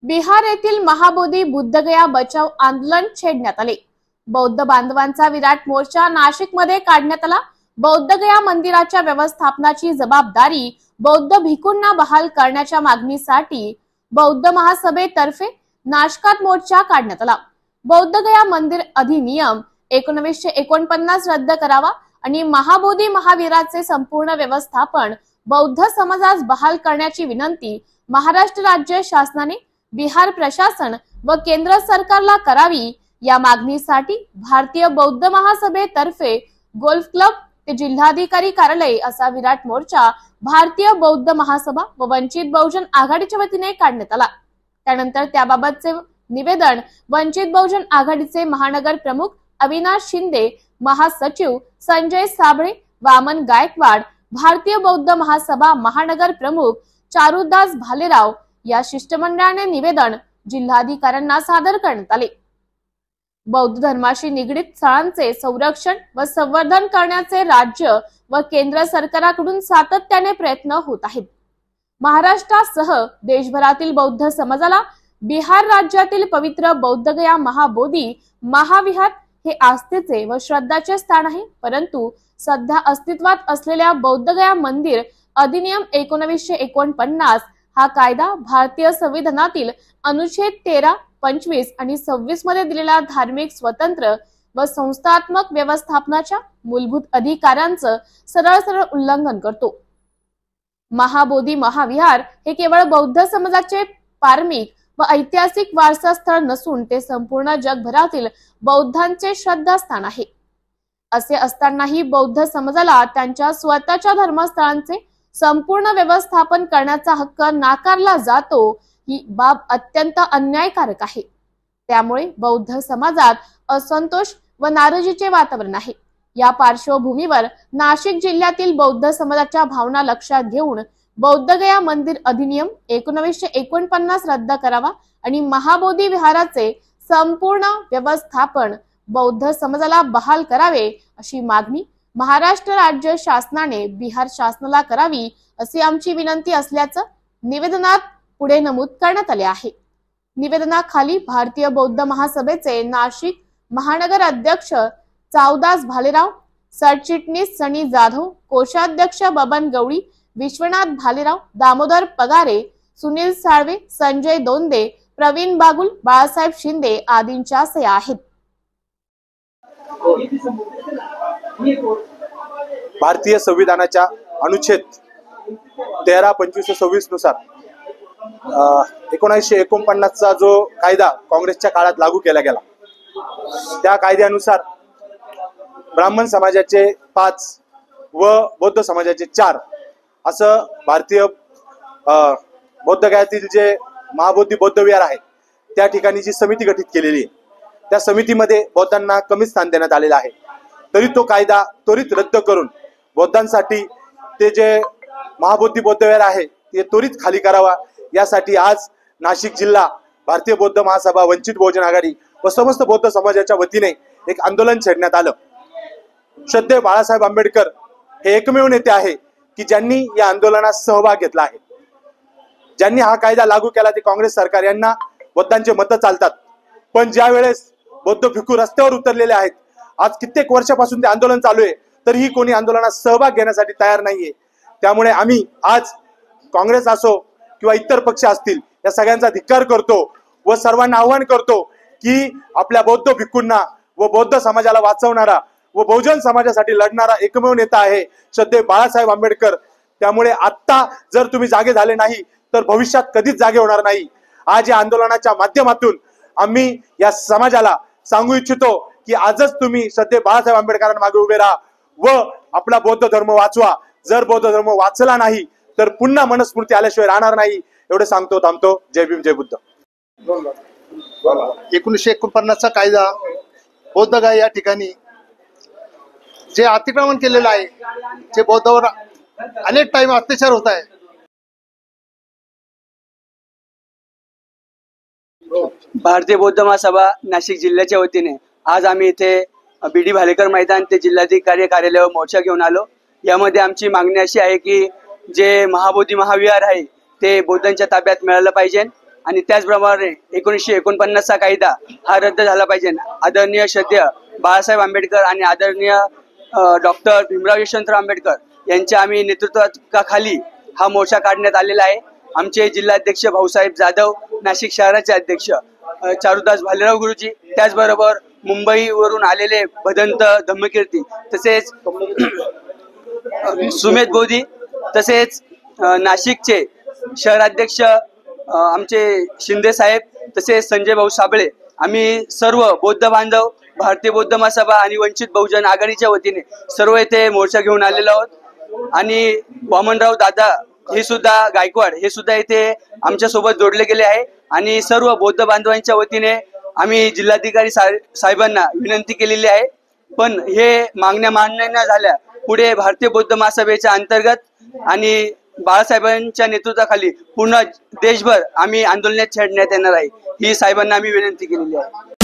बिहार येथील महाबोधी बुद्धगया बचाव आंदोलन छेडण्यात आले। बौद्ध बांधवांचा विराट मोर्चा नाशिकमध्ये काढण्यात आला। बौद्धगया मंदिराच्या व्यवस्थापनाची जबाबदारी बौद्ध भिक्खूंना बहाल करण्याच्या मागणीसाठी बौद्ध महासभेतर्फे नाशकात मोर्चा काढण्यात आला। बौद्धगया मंदिर अधिनियम 1949 रद्द करावा आणि महाबोधी महावीराचे संपूर्ण व्यवस्थापन बौद्ध समाजास बहाल करण्याची विनंती महाराष्ट्र राज्य शासनाने बिहार प्रशासन व केंद्र सरकारला करावी। या मागणीसाठी भारतीय बौद्ध महासभेतर्फे गोल्फ क्लब ते जिल्हाधिकारी कार्यालय असा विराट मोर्चा भारतीय बौद्ध महासभा व वंचित बहुजन आघाडीच्या वतीने काढण्यात आला। त्यानंतर त्याबाबतचे निवेदन वंचित बहुजन आघाडीचे महानगर प्रमुख अविनाश शिंदे, महासचिव संजय साबळे, वामन गायकवाड, भारतीय बौद्ध महासभा महानगर प्रमुख चारुदास भालेराव या शिष्टमंडळाने निवेदन जिल्हाधिकाऱ्यांना सादर करण्यात आले। बौद्ध धर्माशी निगडित स्थळांचे संरक्षण व संवर्धन करण्याचे राज्य व केंद्र सरकारकडून सातत्याने प्रयत्न होत आहेत। महाराष्ट्रासह देशभरातील बौद्ध समाजाला बिहार राज्यातील पवित्र बौद्धगया महाबोधी महाविहार हे आस्थेचे व श्रद्धाचे स्थान आहे। परंतु सध्या अस्तित्वात असलेल्या बौद्धगया मंदिर अधिनियम 1949 हा कायदा भारतीय संविधानातील अनुच्छेद 13, 25 आणि 26 मध्ये दिलेल्या धार्मिक स्वतंत्र व संस्थात्मक व्यवस्थापनाच्या मूलभूत अधिकारांचं सरळ उल्लंघन करतो। महाबोधी महाविहार हे केवळ बौद्ध समाजाचे पारमिक व ऐतिहासिक वारसा स्थळ नसून ते संपूर्ण जगभरातील बौद्धांचे श्रद्धास्थान आहे। असे असतानाही बौद्ध समाजाला त्यांच्या स्वतःच्या धर्मस्थळांचे संपूर्ण व्यवस्थापन करण्याचा हक्क नाकारला जातो, ही बाब अत्यंत अन्यायकारक आहे। त्यामुळे बौद्ध समाजात असंतोष व नाराजीचे वातावरण आहे। या पार्श्वभूमीवर नाशिक जिल्ह्यातील बौद्ध समाजाच्या भावना लक्षात घेऊन बौद्धगया मंदिर अधिनियम 1949 रद्द करावा आणि महाबोधी विहाराचे संपूर्ण व्यवस्थापन बौद्ध समाजाला बहाल करावे अशी मागणी महाराष्ट्र राज्य शासनाने बिहार शासनाला करावी अशी आमची विनंती असल्याचं निवेदनात पुढे नमूद करण्यात आले आहे। निवेदनाखाली भारतीय बौद्ध महासभेचे नाशिक महानगर अध्यक्ष चारुदास भालेराव, सरचिटणीस सनी जाधव, कोषाध्यक्ष बबन गवळी, विश्वनाथ भालेराव, दामोदर पगारे, सुनील साळवे, संजय दोंदे, प्रवीण बागुल, बाळासाहेब शिंदे आदींच्या सह्या आहेत। भारतीय संविधानाच्या अनुच्छेद 13, 25 व 26 नुसार 1949 चा जो कायदा काँग्रेसच्या काळात लागू केला गेला, त्या कायद्यानुसार ब्राह्मण समाजाचे 5 व बौद्ध समाजाचे 4 असं भारतीय बौद्धगयातील जे महाबोधी बौद्ध विहार आहे त्या ठिकाणी जी समिती गठीत केलेली आहे, त्या समितीमध्ये बौद्धांना कमी स्थान देण्यात आलेलं आहे। तरी तो कायदा त्वरित रद्द करून बौद्धांसाठी ते जे महाबोधी बौद्ध विहार आहे ते त्वरित खाली करावा, यासाठी आज नाशिक जिल्हा भारतीय बौद्ध महासभा, वंचित बहुजन आघाडी व समस्त बौद्ध समाजाच्या वतीने एक आंदोलन छेडण्यात आलं। श्रद्धेय बाळासाहेब आंबेडकर हे एकमेव नेते आहे की ज्यांनी या आंदोलनात सहभाग घेतला आहे। ज्यांनी हा कायदा लागू केला ते काँग्रेस सरकार यांना बौद्धांचे मत चालतात, पण ज्या वेळेस बौद्ध भिक्खू रस्त्यावर उतरलेले आहेत, आज कित्येक वर्षापासून ते आंदोलन चालू आहे, तरीही कोणी आंदोलनात सहभाग घेण्यासाठी तयार नाहीये। त्यामुळे आम्ही आज काँग्रेस असो किंवा इतर पक्ष असतील या सगळ्यांचा धिक्कार करतो व सर्वांना आव्हान करतो की आपल्या बौद्ध भिक्खूंना व बौद्ध समाजाला वाचवणारा व बहुजन समाजासाठी लढणारा एकमेव नेता आहे श्रद्धेय बाळासाहेब आंबेडकर। त्यामुळे आता जर तुम्ही जागे झाले नाही तर भविष्यात कधीच जागे होणार नाही। आज या आंदोलनाच्या माध्यमातून आम्ही या समाजाला सांगू इच्छितो की आजच तुम्ही श्रद्धेय बाळासाहेब आंबेडकरांना मागे उभे राहा व आपला बौद्ध धर्म वाचवा। जर बौद्ध धर्म वाचला नाही तर पुन्हा मनुस्मृती आल्याशिवाय राहणार नाही। एवढे सांगतो, थांबतो। जय भीम, जय बुद्ध। 1949 चा कायदा बौद्धगया या ठिकाणी जे अतिक्रमण केलेलं आहे, जे बौद्धावर अनेक टाइम अत्याचार होत आहे, भारतीय बौद्ध महासभा नाशिक जिल्ह्याच्या वतीने आज आम्ही इथे बीडी भालेकर मैदान ते जिल्हाधिकारी कार्यालयावर मोर्चा घेऊन आलो। यामध्ये आमची मागणी अशी आहे की जे महाबोधी महाविहार आहे ते बौद्धांच्या ताब्यात मिळालं पाहिजे आणि त्याचप्रमाणे 1949चा कायदा हा रद्द झाला पाहिजे। आदरणीय श्रद्धेय बाळासाहेब आंबेडकर आणि आदरणीय डॉक्टर भीमराव यशवंतराव आंबेडकर यांच्या आम्ही नेतृत्वाखाली हा मोर्चा काढण्यात आलेला आहे। आमचे जिल्हाध्यक्ष भाऊसाहेब जाधव, नाशिक शहराचे अध्यक्ष चारुदास भालेराव गुरुजी, त्याचबरोबर मुंबईवरून आलेले भदंत धम्मकीर्ती, तसेच सुमेध बोधी, तसेच नाशिकचे शहराध्यक्ष आमचे शिंदे साहेब, तसेच संजय भाऊ साबळे, आम्ही सर्व बौद्ध बांधव भारतीय बौद्ध महासभा आणि वंचित बहुजन आघाडीच्या वतीने सर्व येथे मोर्चा घेऊन आलेलो आहोत। आणि वामनराव दादा हे सुद्धा गायकवाड हे सुद्धा इथे आमच्या सोबत जोडले गेले आहे। आणि सर्व बौद्ध बांधवांच्या वतीने आम्ही जिल्हाधिकारी साहेबांना विनंती केलेली आहे, पण हे मागण्या मान्य न झाल्या पुढे भारतीय बौद्ध महासभेच्या अंतर्गत आणि बाळासाहेबांच्या नेतृत्वाखाली पूर्ण देशभर आम्ही आंदोलनात छेडण्यात येणार आहे, ही साहेबांना आम्ही विनंती केलेली आहे।